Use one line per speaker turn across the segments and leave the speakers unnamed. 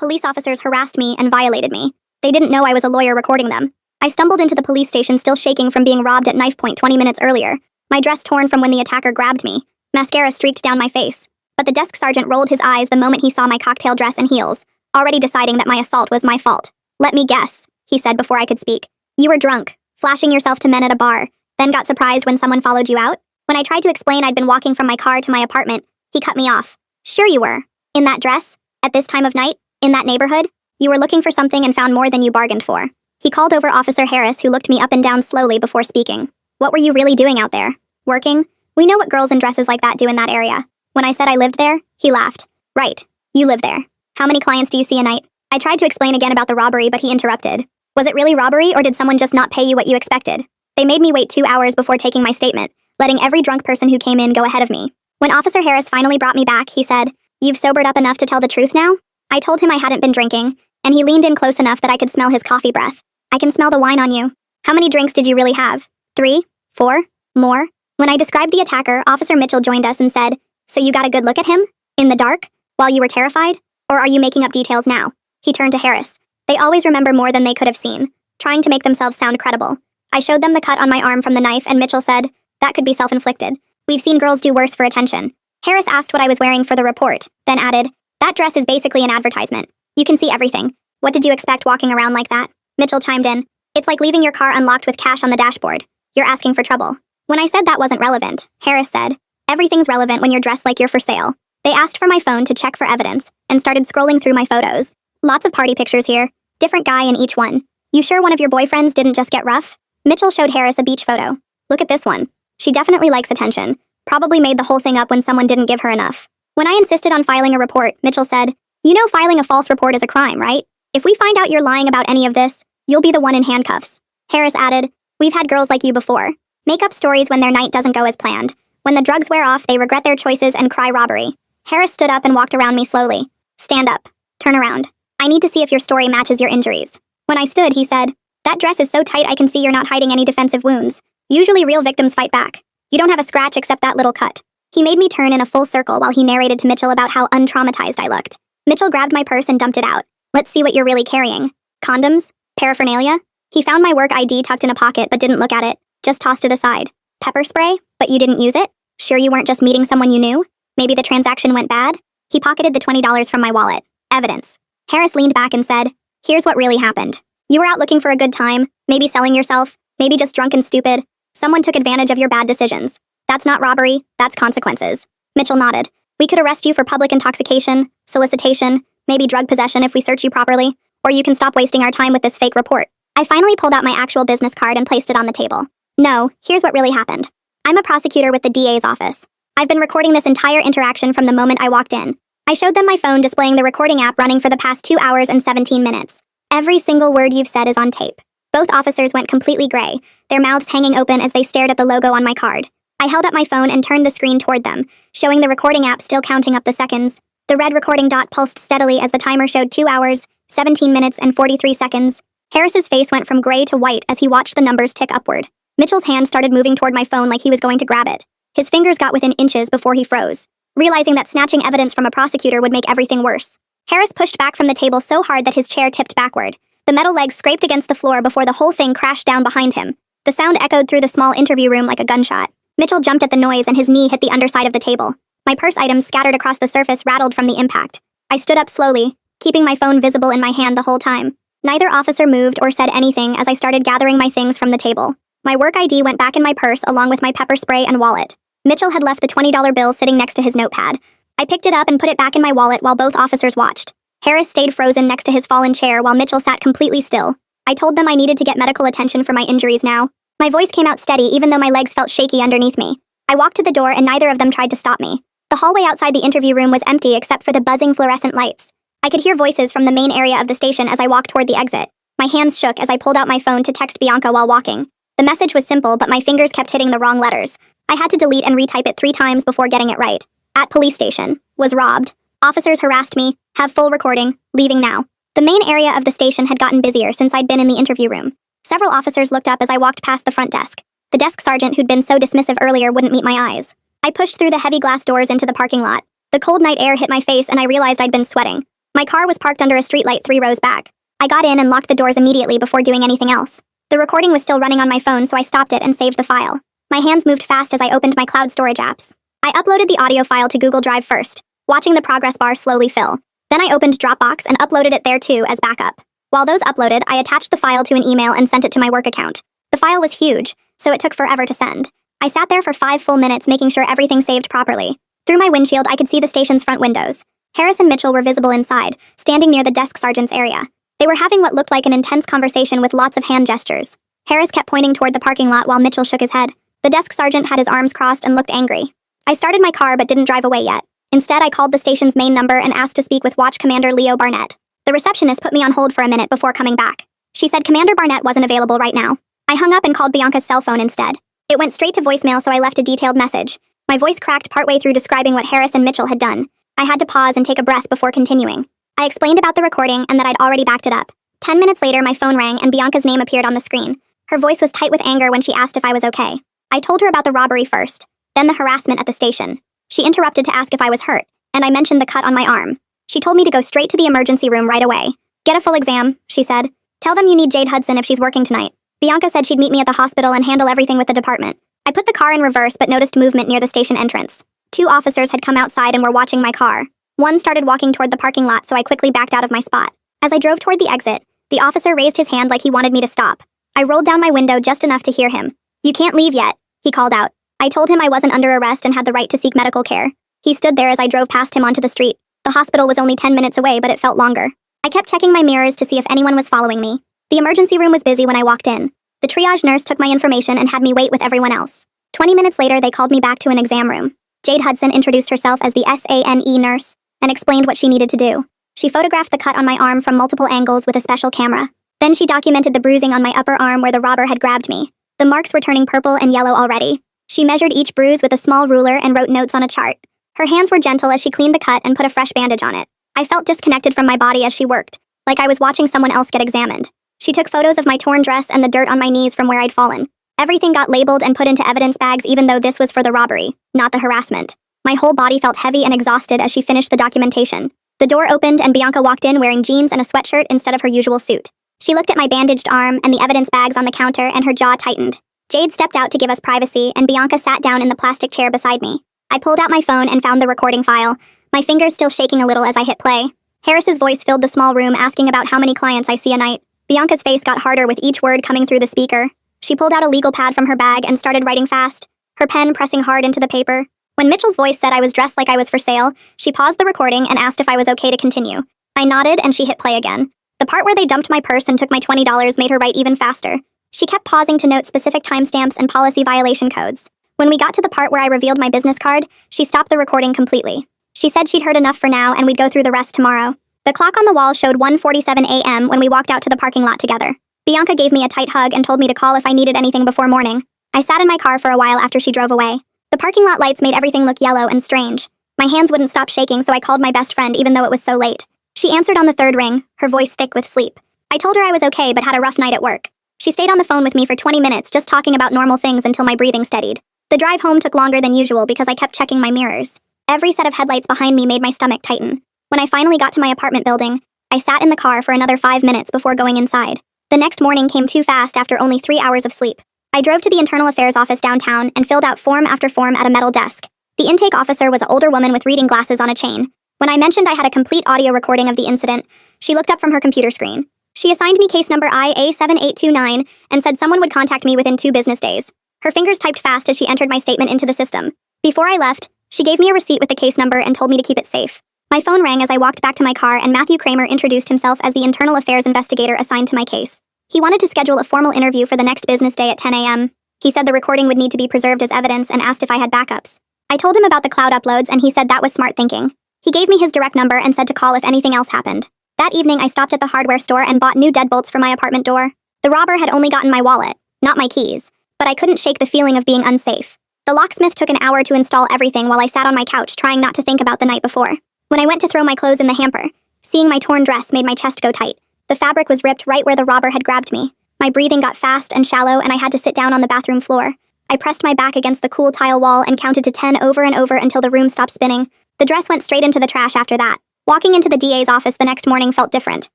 Police officers harassed me and violated me. They didn't know I was a lawyer recording them. I stumbled into the police station still shaking from being robbed at knife point 20 minutes earlier, my dress torn from when the attacker grabbed me, mascara streaked down my face. But the desk sergeant rolled his eyes the moment he saw my cocktail dress and heels, already deciding that my assault was my fault. "Let me guess," he said before I could speak. "You were drunk, flashing yourself to men at a bar, then got surprised when someone followed you out?" When I tried to explain I'd been walking from my car to my apartment, he cut me off. "Sure you were. In that dress? At this time of night? In that neighborhood? You were looking for something and found more than you bargained for." He called over Officer Harris, who looked me up and down slowly before speaking. "What were you really doing out there? Working? We know what girls in dresses like that do in that area." When I said I lived there, he laughed. "Right. You live there. How many clients do you see a night?" I tried to explain again about the robbery, but he interrupted. "Was it really robbery, or did someone just not pay you what you expected? They made me wait 2 hours before taking my statement, letting every drunk person who came in go ahead of me. When Officer Harris finally brought me back, he said, 'You've sobered up enough to tell the truth now?' I told him I hadn't been drinking, and he leaned in close enough that I could smell his coffee breath. 'I can smell the wine on you. How many drinks did you really have? 3? 4? More?' When I described the attacker, Officer Mitchell joined us and said, 'So you got a good look at him? In the dark? While you were terrified? Or are you making up details now?' He turned to Harris. They always remember more than they could have seen, trying to make themselves sound credible. I showed them the cut on my arm from the knife, and Mitchell said, 'That could be self-inflicted. We've seen girls do worse for attention.' Harris asked what I was wearing for the report, then added, 'That dress is basically an advertisement. You can see everything. What did you expect walking around like that?' Mitchell chimed in, 'It's like leaving your car unlocked with cash on the dashboard. You're asking for trouble.' When I said that wasn't relevant, Harris said, 'Everything's relevant when you're dressed like you're for sale.' They asked for my phone to check for evidence, and started scrolling through my photos. Lots of party pictures here, different guy in each one. 'You sure one of your boyfriends didn't just get rough?' Mitchell showed Harris a beach photo. 'Look at this one. She definitely likes attention. Probably made the whole thing up when someone didn't give her enough.' When I insisted on filing a report, Mitchell said, 'You know filing a false report is a crime, right? If we find out you're lying about any of this, you'll be the one in handcuffs.' Harris added, 'We've had girls like you before. Make up stories when their night doesn't go as planned. When the drugs wear off, they regret their choices and cry robbery.' Harris stood up and walked around me slowly. 'Stand up. Turn around. I need to see if your story matches your injuries.' When I stood, he said, 'That dress is so tight I can see you're not hiding any defensive wounds. Usually real victims fight back. You don't have a scratch except that little cut.' He made me turn in a full circle while he narrated to Mitchell about how untraumatized I looked. Mitchell grabbed my purse and dumped it out. 'Let's see what you're really carrying. Condoms? Paraphernalia?' He found my work ID tucked in a pocket but didn't look at it, just tossed it aside. 'Pepper spray? But you didn't use it? Sure you weren't just meeting someone you knew? Maybe the transaction went bad?' He pocketed the $20 from my wallet. 'Evidence.' Harris leaned back and said, 'Here's what really happened. You were out looking for a good time, maybe selling yourself, maybe just drunk and stupid. Someone took advantage of your bad decisions. That's not robbery, that's consequences.' Mitchell nodded. 'We could arrest you for public intoxication, solicitation, maybe drug possession if we search you properly, or you can stop wasting our time with this fake report.' I finally pulled out my actual business card and placed it on the table. 'No, here's what really happened. I'm a prosecutor with the DA's office. I've been recording this entire interaction from the moment I walked in. I showed them my phone displaying the recording app running for the past 2 hours and 17 minutes. Every single word you've said is on tape.' Both officers went completely gray, their mouths hanging open as they stared at the logo on my card. I held up my phone and turned the screen toward them, showing the recording app still counting up the seconds. The red recording dot pulsed steadily as the timer showed 2 hours, 17 minutes, and 43 seconds. Harris's face went from gray to white as he watched the numbers tick upward. Mitchell's hand started moving toward my phone like he was going to grab it. His fingers got within inches before he froze, realizing that snatching evidence from a prosecutor would make everything worse. Harris pushed back from the table so hard that his chair tipped backward. The metal legs scraped against the floor before the whole thing crashed down behind him. The sound echoed through the small interview room like a gunshot. Mitchell jumped at the noise and his knee hit the underside of the table. My purse items scattered across the surface rattled from the impact. I stood up slowly, keeping my phone visible in my hand the whole time. Neither officer moved or said anything as I started gathering my things from the table. My work ID went back in my purse along with my pepper spray and wallet. Mitchell had left the $20 bill sitting next to his notepad. I picked it up and put it back in my wallet while both officers watched. Harris stayed frozen next to his fallen chair while Mitchell sat completely still. I told them I needed to get medical attention for my injuries now. My voice came out steady even though my legs felt shaky underneath me. I walked to the door and neither of them tried to stop me. The hallway outside the interview room was empty except for the buzzing fluorescent lights. I could hear voices from the main area of the station as I walked toward the exit. My hands shook as I pulled out my phone to text Bianca while walking. The message was simple, but my fingers kept hitting the wrong letters. I had to delete and retype it 3 times before getting it right. At police station. Was robbed. Officers harassed me. Have full recording. Leaving now. The main area of the station had gotten busier since I'd been in the interview room. Several officers looked up as I walked past the front desk. The desk sergeant who'd been so dismissive earlier wouldn't meet my eyes. I pushed through the heavy glass doors into the parking lot. The cold night air hit my face and I realized I'd been sweating. My car was parked under a streetlight 3 rows back. I got in and locked the doors immediately before doing anything else. The recording was still running on my phone, so I stopped it and saved the file. My hands moved fast as I opened my cloud storage apps. I uploaded the audio file to Google Drive first, watching the progress bar slowly fill. Then I opened Dropbox and uploaded it there too as backup. While those uploaded, I attached the file to an email and sent it to my work account. The file was huge, so it took forever to send. I sat there for 5 full minutes making sure everything saved properly. Through my windshield, I could see the station's front windows. Harris and Mitchell were visible inside, standing near the desk sergeant's area. They were having what looked like an intense conversation with lots of hand gestures. Harris kept pointing toward the parking lot while Mitchell shook his head. The desk sergeant had his arms crossed and looked angry. I started my car but didn't drive away yet. Instead, I called the station's main number and asked to speak with Watch Commander Leo Barnett. The receptionist put me on hold for a minute before coming back. She said Commander Barnett wasn't available right now. I hung up and called Bianca's cell phone instead. It went straight to voicemail, so I left a detailed message. My voice cracked partway through describing what Harris and Mitchell had done. I had to pause and take a breath before continuing. I explained about the recording and that I'd already backed it up. 10 minutes later, my phone rang and Bianca's name appeared on the screen. Her voice was tight with anger when she asked if I was okay. I told her about the robbery first, then the harassment at the station. She interrupted to ask if I was hurt, and I mentioned the cut on my arm. She told me to go straight to the emergency room right away. Get a full exam, she said. Tell them you need Jade Hudson if she's working tonight. Bianca said she'd meet me at the hospital and handle everything with the department. I put the car in reverse but noticed movement near the station entrance. 2 officers had come outside and were watching my car. One started walking toward the parking lot, so I quickly backed out of my spot. As I drove toward the exit, the officer raised his hand like he wanted me to stop. I rolled down my window just enough to hear him. "You can't leave yet," he called out. I told him I wasn't under arrest and had the right to seek medical care. He stood there as I drove past him onto the street. The hospital was only 10 minutes away, but it felt longer. I kept checking my mirrors to see if anyone was following me. The emergency room was busy when I walked in. The triage nurse took my information and had me wait with everyone else. 20 minutes later, they called me back to an exam room. Jade Hudson introduced herself as the SANE nurse and explained what she needed to do. She photographed the cut on my arm from multiple angles with a special camera. Then she documented the bruising on my upper arm where the robber had grabbed me. The marks were turning purple and yellow already. She measured each bruise with a small ruler and wrote notes on a chart. Her hands were gentle as she cleaned the cut and put a fresh bandage on it. I felt disconnected from my body as she worked, like I was watching someone else get examined. She took photos of my torn dress and the dirt on my knees from where I'd fallen. Everything got labeled and put into evidence bags, even though this was for the robbery, not the harassment. My whole body felt heavy and exhausted as she finished the documentation. The door opened and Bianca walked in wearing jeans and a sweatshirt instead of her usual suit. She looked at my bandaged arm and the evidence bags on the counter and her jaw tightened. Jade stepped out to give us privacy and Bianca sat down in the plastic chair beside me. I pulled out my phone and found the recording file, my fingers still shaking a little as I hit play. Harris's voice filled the small room asking about how many clients I see a night. Bianca's face got harder with each word coming through the speaker. She pulled out a legal pad from her bag and started writing fast, her pen pressing hard into the paper. When Mitchell's voice said I was dressed like I was for sale, she paused the recording and asked if I was okay to continue. I nodded and she hit play again. The part where they dumped my purse and took my $20 made her write even faster. She kept pausing to note specific timestamps and policy violation codes. When we got to the part where I revealed my business card, she stopped the recording completely. She said she'd heard enough for now and we'd go through the rest tomorrow. The clock on the wall showed 1:47 a.m. when we walked out to the parking lot together. Bianca gave me a tight hug and told me to call if I needed anything before morning. I sat in my car for a while after she drove away. The parking lot lights made everything look yellow and strange. My hands wouldn't stop shaking, so I called my best friend even though it was so late. She answered on the 3rd ring, her voice thick with sleep. I told her I was okay but had a rough night at work. She stayed on the phone with me for 20 minutes just talking about normal things until my breathing steadied. The drive home took longer than usual because I kept checking my mirrors. Every set of headlights behind me made my stomach tighten. When I finally got to my apartment building, I sat in the car for another 5 minutes before going inside. The next morning came too fast after only 3 hours of sleep. I drove to the internal affairs office downtown and filled out form after form at a metal desk. The intake officer was an older woman with reading glasses on a chain. When I mentioned I had a complete audio recording of the incident, she looked up from her computer screen. She assigned me case number IA7829 and said someone would contact me within 2 business days. Her fingers typed fast as she entered my statement into the system. Before I left, she gave me a receipt with the case number and told me to keep it safe. My phone rang as I walked back to my car and Matthew Kramer introduced himself as the internal affairs investigator assigned to my case. He wanted to schedule a formal interview for the next business day at 10 a.m. He said the recording would need to be preserved as evidence and asked if I had backups. I told him about the cloud uploads and he said that was smart thinking. He gave me his direct number and said to call if anything else happened. That evening I stopped at the hardware store and bought new deadbolts for my apartment door. The robber had only gotten my wallet, not my keys, but I couldn't shake the feeling of being unsafe. The locksmith took an hour to install everything while I sat on my couch trying not to think about the night before. When I went to throw my clothes in the hamper, seeing my torn dress made my chest go tight. The fabric was ripped right where the robber had grabbed me. My breathing got fast and shallow and I had to sit down on the bathroom floor. I pressed my back against the cool tile wall and counted to 10 over and over until the room stopped spinning. The dress went straight into the trash after that. Walking into the DA's office the next morning felt different.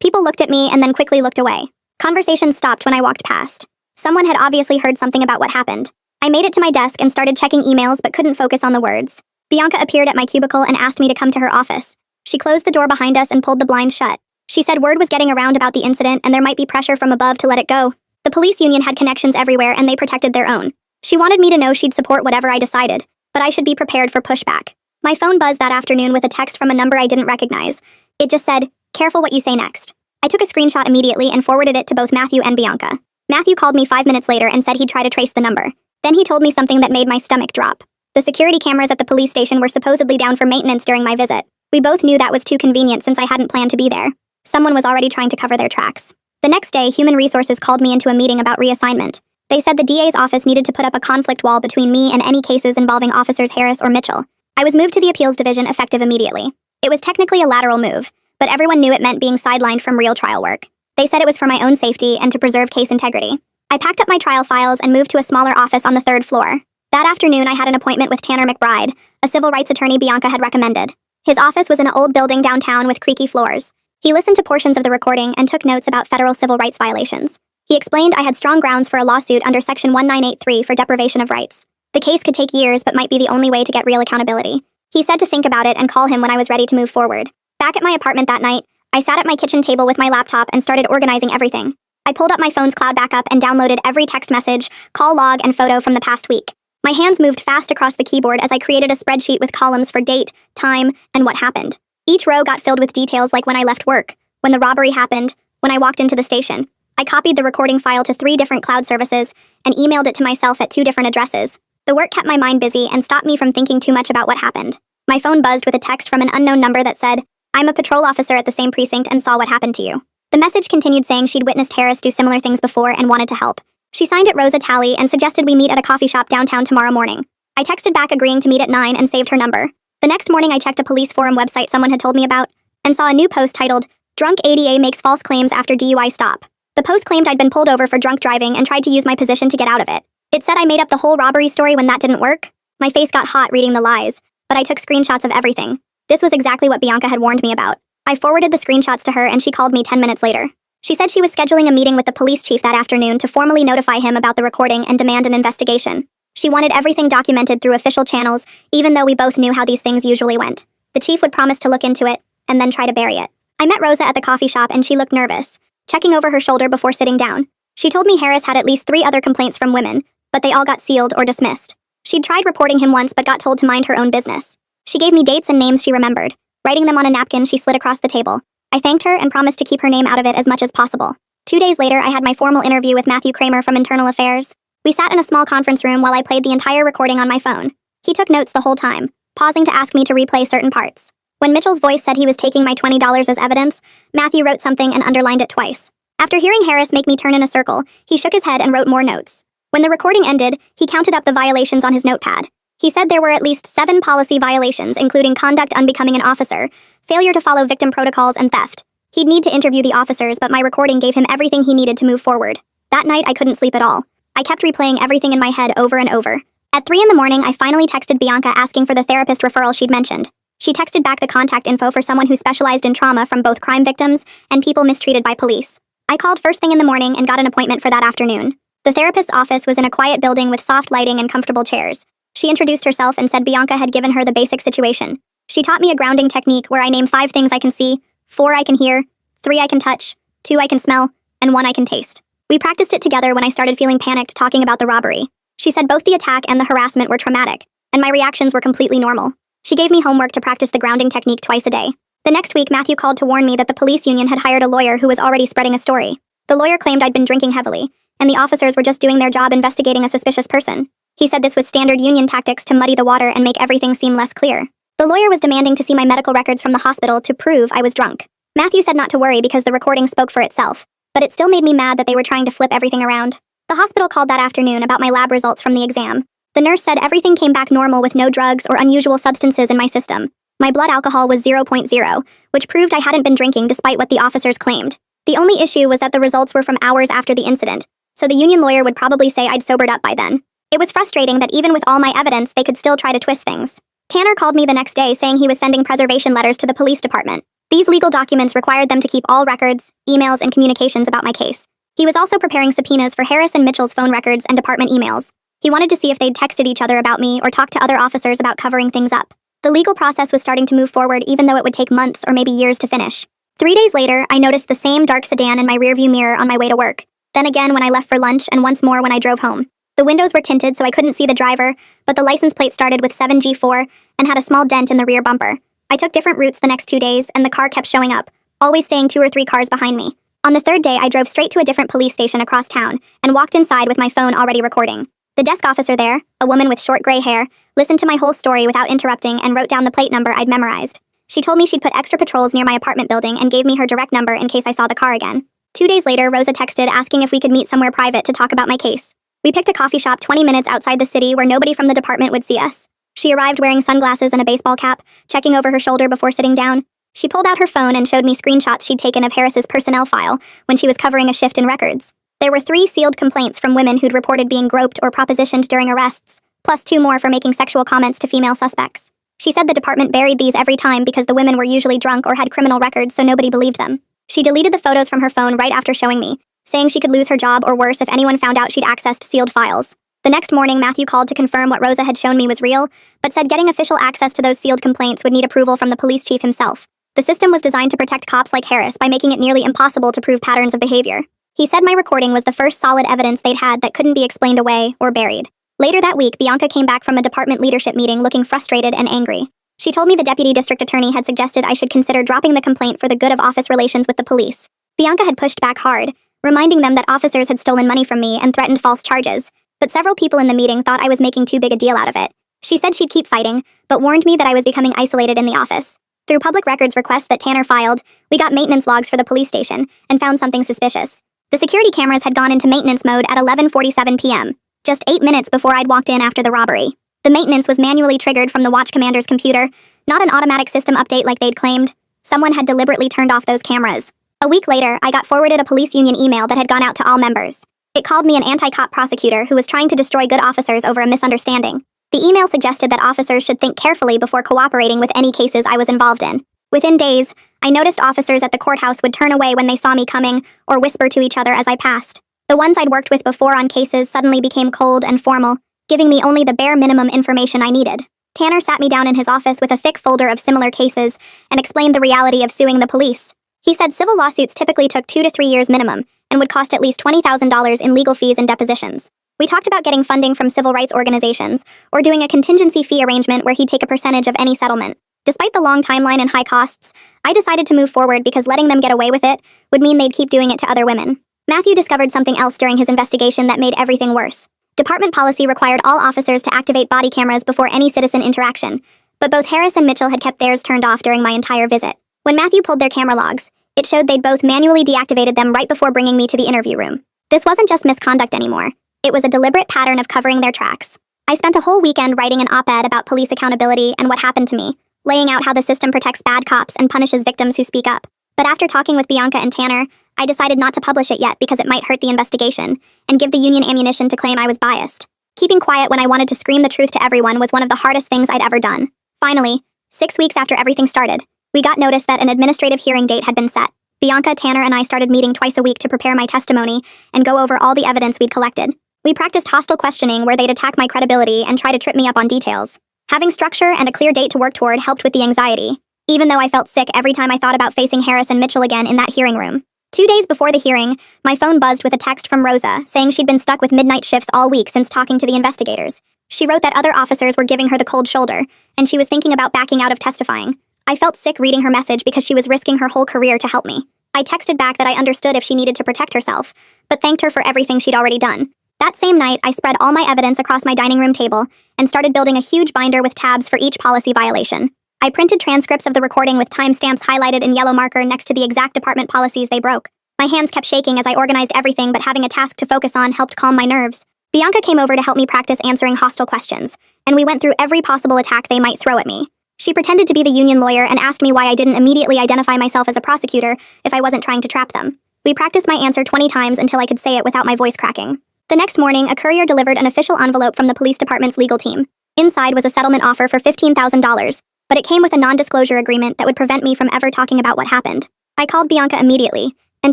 People looked at me and then quickly looked away. Conversations stopped when I walked past. Someone had obviously heard something about what happened. I made it to my desk and started checking emails but couldn't focus on the words. Bianca appeared at my cubicle and asked me to come to her office. She closed the door behind us and pulled the blinds shut. She said word was getting around about the incident and there might be pressure from above to let it go. The police union had connections everywhere and they protected their own. She wanted me to know she'd support whatever I decided, but I should be prepared for pushback. My phone buzzed that afternoon with a text from a number I didn't recognize. It just said, "Careful what you say next." I took a screenshot immediately and forwarded it to both Matthew and Bianca. Matthew called me 5 minutes later and said he'd try to trace the number. Then he told me something that made my stomach drop. The security cameras at the police station were supposedly down for maintenance during my visit. We both knew that was too convenient since I hadn't planned to be there. Someone was already trying to cover their tracks. The next day, Human Resources called me into a meeting about reassignment. They said the DA's office needed to put up a conflict wall between me and any cases involving officers Harris or Mitchell. I was moved to the appeals division effective immediately. It was technically a lateral move, but everyone knew it meant being sidelined from real trial work. They said it was for my own safety and to preserve case integrity. I packed up my trial files and moved to a smaller office on the 3rd floor. That afternoon, I had an appointment with Tanner McBride, a civil rights attorney Bianca had recommended. His office was in an old building downtown with creaky floors. He listened to portions of the recording and took notes about federal civil rights violations. He explained I had strong grounds for a lawsuit under Section 1983 for deprivation of rights. The case could take years but might be the only way to get real accountability. He said to think about it and call him when I was ready to move forward. Back at my apartment that night, I sat at my kitchen table with my laptop and started organizing everything. I pulled up my phone's cloud backup and downloaded every text message, call log, and photo from the past week. My hands moved fast across the keyboard as I created a spreadsheet with columns for date, time, and what happened. Each row got filled with details like when I left work, when the robbery happened, when I walked into the station. I copied the recording file to 3 different cloud services and emailed it to myself at 2 different addresses. The work kept my mind busy and stopped me from thinking too much about what happened. My phone buzzed with a text from an unknown number that said, "I'm a patrol officer at the same precinct and saw what happened to you." The message continued saying she'd witnessed Harris do similar things before and wanted to help. She signed it Rosa Talley and suggested we meet at a coffee shop downtown tomorrow morning. I texted back agreeing to meet at 9 and saved her number. The next morning I checked a police forum website someone had told me about and saw a new post titled, "Drunk ADA makes false claims after DUI stop." The post claimed I'd been pulled over for drunk driving and tried to use my position to get out of it. It said I made up the whole robbery story when that didn't work. My face got hot reading the lies, but I took screenshots of everything. This was exactly what Bianca had warned me about. I forwarded the screenshots to her and she called me 10 minutes later. She said she was scheduling a meeting with the police chief that afternoon to formally notify him about the recording and demand an investigation. She wanted everything documented through official channels, even though we both knew how these things usually went. The chief would promise to look into it, and then try to bury it. I met Rosa at the coffee shop and she looked nervous, checking over her shoulder before sitting down. She told me Harris had at least 3 other complaints from women, but they all got sealed or dismissed. She'd tried reporting him once but got told to mind her own business. She gave me dates and names she remembered. Writing them on a napkin, she slid across the table. I thanked her and promised to keep her name out of it as much as possible. 2 days later, I had my formal interview with Matthew Kramer from Internal Affairs. We sat in a small conference room while I played the entire recording on my phone. He took notes the whole time, pausing to ask me to replay certain parts. When Mitchell's voice said he was taking my $20 as evidence, Matthew wrote something and underlined it twice. After hearing Harris make me turn in a circle, he shook his head and wrote more notes. When the recording ended, he counted up the violations on his notepad. He said there were at least 7 policy violations, including conduct unbecoming an officer, failure to follow victim protocols, and theft. He'd need to interview the officers, but my recording gave him everything he needed to move forward. That night, I couldn't sleep at all. I kept replaying everything in my head over and over. At 3 in the morning, I finally texted Bianca asking for the therapist referral she'd mentioned. She texted back the contact info for someone who specialized in trauma from both crime victims and people mistreated by police. I called first thing in the morning and got an appointment for that afternoon. The therapist's office was in a quiet building with soft lighting and comfortable chairs. She introduced herself and said Bianca had given her the basic situation. She taught me a grounding technique where I name 5 things I can see, 4 I can hear, 3 I can touch, 2 I can smell, and 1 I can taste. We practiced it together when I started feeling panicked talking about the robbery. She said both the attack and the harassment were traumatic, and my reactions were completely normal. She gave me homework to practice the grounding technique twice a day. The next week, Matthew called to warn me that the police union had hired a lawyer who was already spreading a story. The lawyer claimed I'd been drinking heavily, and the officers were just doing their job investigating a suspicious person. He said this was standard union tactics to muddy the water and make everything seem less clear. The lawyer was demanding to see my medical records from the hospital to prove I was drunk. Matthew said not to worry because the recording spoke for itself, but it still made me mad that they were trying to flip everything around. The hospital called that afternoon about my lab results from the exam. The nurse said everything came back normal with no drugs or unusual substances in my system. My blood alcohol was 0.0, which proved I hadn't been drinking despite what the officers claimed. The only issue was that the results were from hours after the incident, so the union lawyer would probably say I'd sobered up by then. It was frustrating that even with all my evidence, they could still try to twist things. Tanner called me the next day saying he was sending preservation letters to the police department. These legal documents required them to keep all records, emails, and communications about my case. He was also preparing subpoenas for Harris and Mitchell's phone records and department emails. He wanted to see if they'd texted each other about me or talked to other officers about covering things up. The legal process was starting to move forward even though it would take months or maybe years to finish. 3 days later, I noticed the same dark sedan in my rearview mirror on my way to work. Then again when I left for lunch and once more when I drove home. The windows were tinted so I couldn't see the driver, but the license plate started with 7G4 and had a small dent in the rear bumper. I took different routes the next 2 days and the car kept showing up, always staying 2 or 3 cars behind me. On the third day, I drove straight to a different police station across town and walked inside with my phone already recording. The desk officer there, a woman with short gray hair, listened to my whole story without interrupting and wrote down the plate number I'd memorized. She told me she'd put extra patrols near my apartment building and gave me her direct number in case I saw the car again. 2 days later, Rosa texted asking if we could meet somewhere private to talk about my case. We picked a coffee shop 20 minutes outside the city where nobody from the department would see us. She arrived wearing sunglasses and a baseball cap, checking over her shoulder before sitting down. She pulled out her phone and showed me screenshots she'd taken of Harris's personnel file when she was covering a shift in records. There were 3 sealed complaints from women who'd reported being groped or propositioned during arrests, plus 2 more for making sexual comments to female suspects. She said the department buried these every time because the women were usually drunk or had criminal records, so nobody believed them. She deleted the photos from her phone right after showing me, saying she could lose her job or worse if anyone found out she'd accessed sealed files. The next morning, Matthew called to confirm what Rosa had shown me was real, but said getting official access to those sealed complaints would need approval from the police chief himself. The system was designed to protect cops like Harris by making it nearly impossible to prove patterns of behavior. He said my recording was the first solid evidence they'd had that couldn't be explained away or buried. Later that week, Bianca came back from a department leadership meeting looking frustrated and angry. She told me the deputy district attorney had suggested I should consider dropping the complaint for the good of office relations with the police. Bianca had pushed back hard, reminding them that officers had stolen money from me and threatened false charges, but several people in the meeting thought I was making too big a deal out of it. She said she'd keep fighting, but warned me that I was becoming isolated in the office. Through public records requests that Tanner filed, we got maintenance logs for the police station and found something suspicious. The security cameras had gone into maintenance mode at 11:47 p.m., just 8 minutes before I'd walked in after the robbery. The maintenance was manually triggered from the watch commander's computer, not an automatic system update like they'd claimed. Someone had deliberately turned off those cameras. A week later, I got forwarded a police union email that had gone out to all members. It called me an anti-cop prosecutor who was trying to destroy good officers over a misunderstanding. The email suggested that officers should think carefully before cooperating with any cases I was involved in. Within days, I noticed officers at the courthouse would turn away when they saw me coming or whisper to each other as I passed. The ones I'd worked with before on cases suddenly became cold and formal, giving me only the bare minimum information I needed. Tanner sat me down in his office with a thick folder of similar cases and explained the reality of suing the police. He said civil lawsuits typically took 2 to 3 years minimum and would cost at least $20,000 in legal fees and depositions. We talked about getting funding from civil rights organizations or doing a contingency fee arrangement where he'd take a percentage of any settlement. Despite the long timeline and high costs, I decided to move forward because letting them get away with it would mean they'd keep doing it to other women. Matthew discovered something else during his investigation that made everything worse. Department policy required all officers to activate body cameras before any citizen interaction, but both Harris and Mitchell had kept theirs turned off during my entire visit. When Matthew pulled their camera logs, it showed they'd both manually deactivated them right before bringing me to the interview room. This wasn't just misconduct anymore. It was a deliberate pattern of covering their tracks. I spent a whole weekend writing an op-ed about police accountability and what happened to me, laying out how the system protects bad cops and punishes victims who speak up. But after talking with Bianca and Tanner, I decided not to publish it yet because it might hurt the investigation and give the union ammunition to claim I was biased. Keeping quiet when I wanted to scream the truth to everyone was one of the hardest things I'd ever done. Finally, 6 weeks after everything started, we got notice that an administrative hearing date had been set. Bianca, Tanner, and I started meeting twice a week to prepare my testimony and go over all the evidence we'd collected. We practiced hostile questioning where they'd attack my credibility and try to trip me up on details. Having structure and a clear date to work toward helped with the anxiety, even though I felt sick every time I thought about facing Harris and Mitchell again in that hearing room. 2 days before the hearing, my phone buzzed with a text from Rosa saying she'd been stuck with midnight shifts all week since talking to the investigators. She wrote that other officers were giving her the cold shoulder, and she was thinking about backing out of testifying. I felt sick reading her message because she was risking her whole career to help me. I texted back that I understood if she needed to protect herself, but thanked her for everything she'd already done. That same night, I spread all my evidence across my dining room table and started building a huge binder with tabs for each policy violation. I printed transcripts of the recording with timestamps highlighted in yellow marker next to the exact department policies they broke. My hands kept shaking as I organized everything, but having a task to focus on helped calm my nerves. Bianca came over to help me practice answering hostile questions, and we went through every possible attack they might throw at me. She pretended to be the union lawyer and asked me why I didn't immediately identify myself as a prosecutor if I wasn't trying to trap them. We practiced my answer 20 times until I could say it without my voice cracking. The next morning, a courier delivered an official envelope from the police department's legal team. Inside was a settlement offer for $15,000, but it came with a non-disclosure agreement that would prevent me from ever talking about what happened. I called Bianca immediately and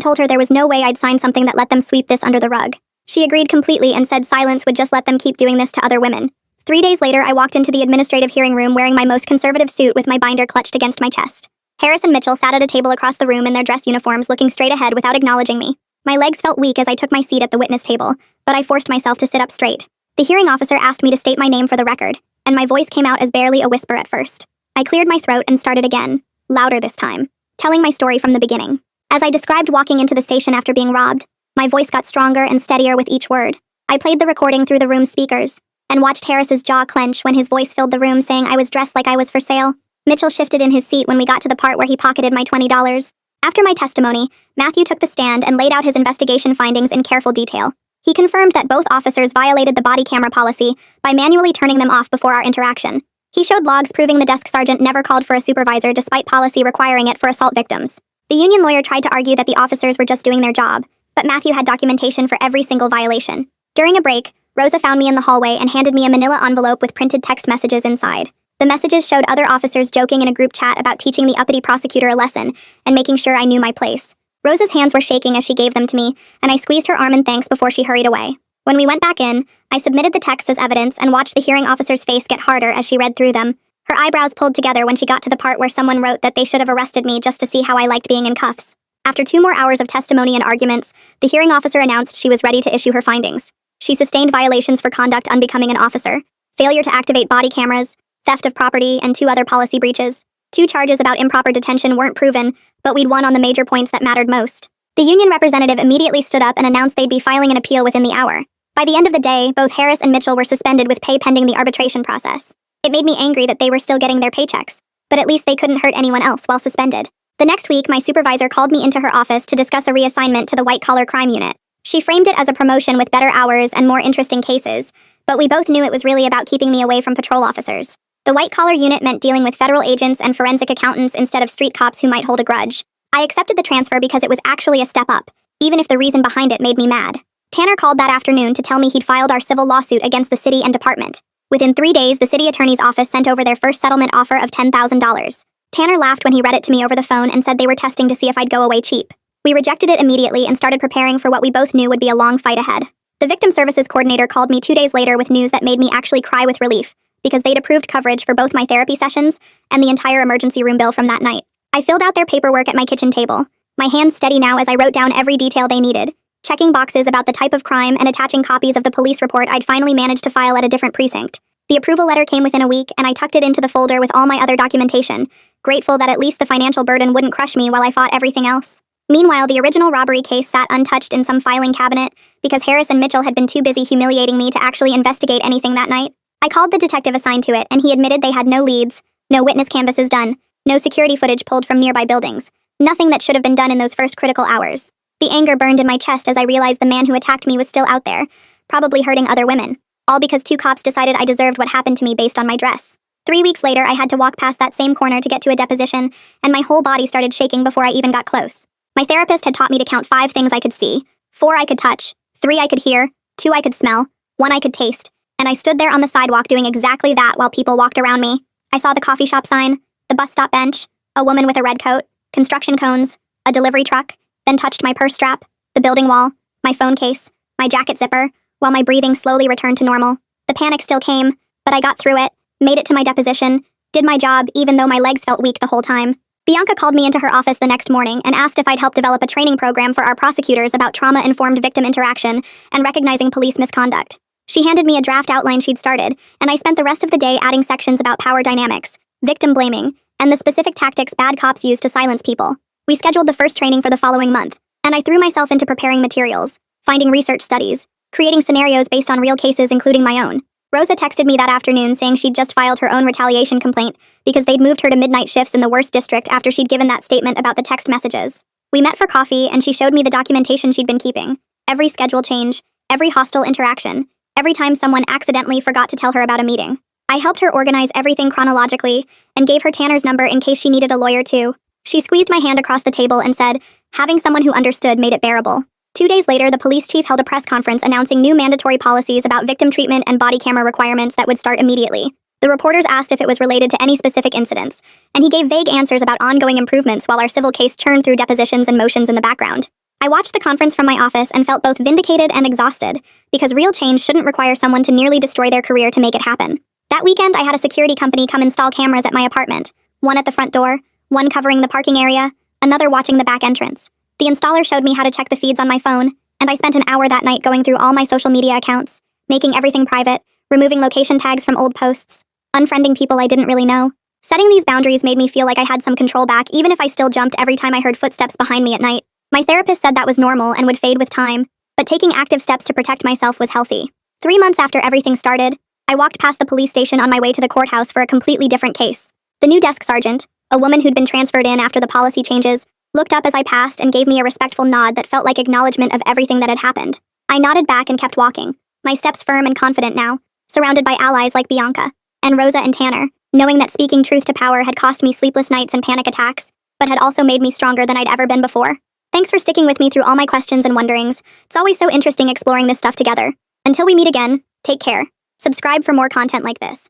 told her there was no way I'd sign something that let them sweep this under the rug. She agreed completely and said silence would just let them keep doing this to other women. 3 days later, I walked into the administrative hearing room wearing my most conservative suit with my binder clutched against my chest. Harris and Mitchell sat at a table across the room in their dress uniforms looking straight ahead without acknowledging me. My legs felt weak as I took my seat at the witness table, but I forced myself to sit up straight. The hearing officer asked me to state my name for the record, and my voice came out as barely a whisper at first. I cleared my throat and started again, louder this time, telling my story from the beginning. As I described walking into the station after being robbed, my voice got stronger and steadier with each word. I played the recording through the room's speakers, and watched Harris's jaw clench when his voice filled the room saying I was dressed like I was for sale. Mitchell shifted in his seat when we got to the part where he pocketed my $20. After my testimony, Matthew took the stand and laid out his investigation findings in careful detail. He confirmed that both officers violated the body camera policy by manually turning them off before our interaction. He showed logs proving the desk sergeant never called for a supervisor despite policy requiring it for assault victims. The union lawyer tried to argue that the officers were just doing their job, but Matthew had documentation for every single violation. During a break, Rosa found me in the hallway and handed me a manila envelope with printed text messages inside. The messages showed other officers joking in a group chat about teaching the uppity prosecutor a lesson and making sure I knew my place. Rosa's hands were shaking as she gave them to me, and I squeezed her arm in thanks before she hurried away. When we went back in, I submitted the texts as evidence and watched the hearing officer's face get harder as she read through them. Her eyebrows pulled together when she got to the part where someone wrote that they should have arrested me just to see how I liked being in cuffs. After 2 more hours of testimony and arguments, the hearing officer announced she was ready to issue her findings. She sustained violations for conduct unbecoming an officer, failure to activate body cameras, theft of property, and 2 other policy breaches. 2 charges about improper detention weren't proven, but we'd won on the major points that mattered most. The union representative immediately stood up and announced they'd be filing an appeal within the hour. By the end of the day, both Harris and Mitchell were suspended with pay pending the arbitration process. It made me angry that they were still getting their paychecks, but at least they couldn't hurt anyone else while suspended. The next week, my supervisor called me into her office to discuss a reassignment to the white-collar crime unit. She framed it as a promotion with better hours and more interesting cases, but we both knew it was really about keeping me away from patrol officers. The white-collar unit meant dealing with federal agents and forensic accountants instead of street cops who might hold a grudge. I accepted the transfer because it was actually a step up, even if the reason behind it made me mad. Tanner called that afternoon to tell me he'd filed our civil lawsuit against the city and department. Within 3 days, the city attorney's office sent over their first settlement offer of $10,000. Tanner laughed when he read it to me over the phone and said they were testing to see if I'd go away cheap. We rejected it immediately and started preparing for what we both knew would be a long fight ahead. The victim services coordinator called me 2 days later with news that made me actually cry with relief, because they'd approved coverage for both my therapy sessions and the entire emergency room bill from that night. I filled out their paperwork at my kitchen table, my hands steady now as I wrote down every detail they needed, checking boxes about the type of crime and attaching copies of the police report I'd finally managed to file at a different precinct. The approval letter came within a week, and I tucked it into the folder with all my other documentation, grateful that at least the financial burden wouldn't crush me while I fought everything else. Meanwhile, the original robbery case sat untouched in some filing cabinet because Harris and Mitchell had been too busy humiliating me to actually investigate anything that night. I called the detective assigned to it, and he admitted they had no leads, no witness canvases done, no security footage pulled from nearby buildings, nothing that should have been done in those first critical hours. The anger burned in my chest as I realized the man who attacked me was still out there, probably hurting other women, all because 2 cops decided I deserved what happened to me based on my dress. 3 weeks later, I had to walk past that same corner to get to a deposition, and my whole body started shaking before I even got close. My therapist had taught me to count 5 things I could see, 4 I could touch, 3 I could hear, 2 I could smell, 1 I could taste, and I stood there on the sidewalk doing exactly that while people walked around me. I saw the coffee shop sign, the bus stop bench, a woman with a red coat, construction cones, a delivery truck, then touched my purse strap, the building wall, my phone case, my jacket zipper, while my breathing slowly returned to normal. The panic still came, but I got through it, made it to my deposition, did my job even though my legs felt weak the whole time. Bianca called me into her office the next morning and asked if I'd help develop a training program for our prosecutors about trauma-informed victim interaction and recognizing police misconduct. She handed me a draft outline she'd started, and I spent the rest of the day adding sections about power dynamics, victim blaming, and the specific tactics bad cops use to silence people. We scheduled the first training for the following month, and I threw myself into preparing materials, finding research studies, creating scenarios based on real cases including my own. Rosa texted me that afternoon saying she'd just filed her own retaliation complaint because they'd moved her to midnight shifts in the worst district after she'd given that statement about the text messages. We met for coffee, and she showed me the documentation she'd been keeping. Every schedule change, every hostile interaction, every time someone accidentally forgot to tell her about a meeting. I helped her organize everything chronologically and gave her Tanner's number in case she needed a lawyer too. She squeezed my hand across the table and said, having someone who understood made it bearable. 2 days later, the police chief held a press conference announcing new mandatory policies about victim treatment and body camera requirements that would start immediately. The reporters asked if it was related to any specific incidents, and he gave vague answers about ongoing improvements while our civil case churned through depositions and motions in the background. I watched the conference from my office and felt both vindicated and exhausted, because real change shouldn't require someone to nearly destroy their career to make it happen. That weekend, I had a security company come install cameras at my apartment, one at the front door, one covering the parking area, another watching the back entrance. The installer showed me how to check the feeds on my phone, and I spent an hour that night going through all my social media accounts, making everything private, removing location tags from old posts, unfriending people I didn't really know. Setting these boundaries made me feel like I had some control back, even if I still jumped every time I heard footsteps behind me at night. My therapist said that was normal and would fade with time, but taking active steps to protect myself was healthy. 3 months after everything started, I walked past the police station on my way to the courthouse for a completely different case. The new desk sergeant, a woman who'd been transferred in after the policy changes, looked up as I passed and gave me a respectful nod that felt like acknowledgement of everything that had happened. I nodded back and kept walking, my steps firm and confident now, surrounded by allies like Bianca and Rosa and Tanner, knowing that speaking truth to power had cost me sleepless nights and panic attacks, but had also made me stronger than I'd ever been before. Thanks for sticking with me through all my questions and wonderings. It's always so interesting exploring this stuff together. Until we meet again, take care. Subscribe for more content like this.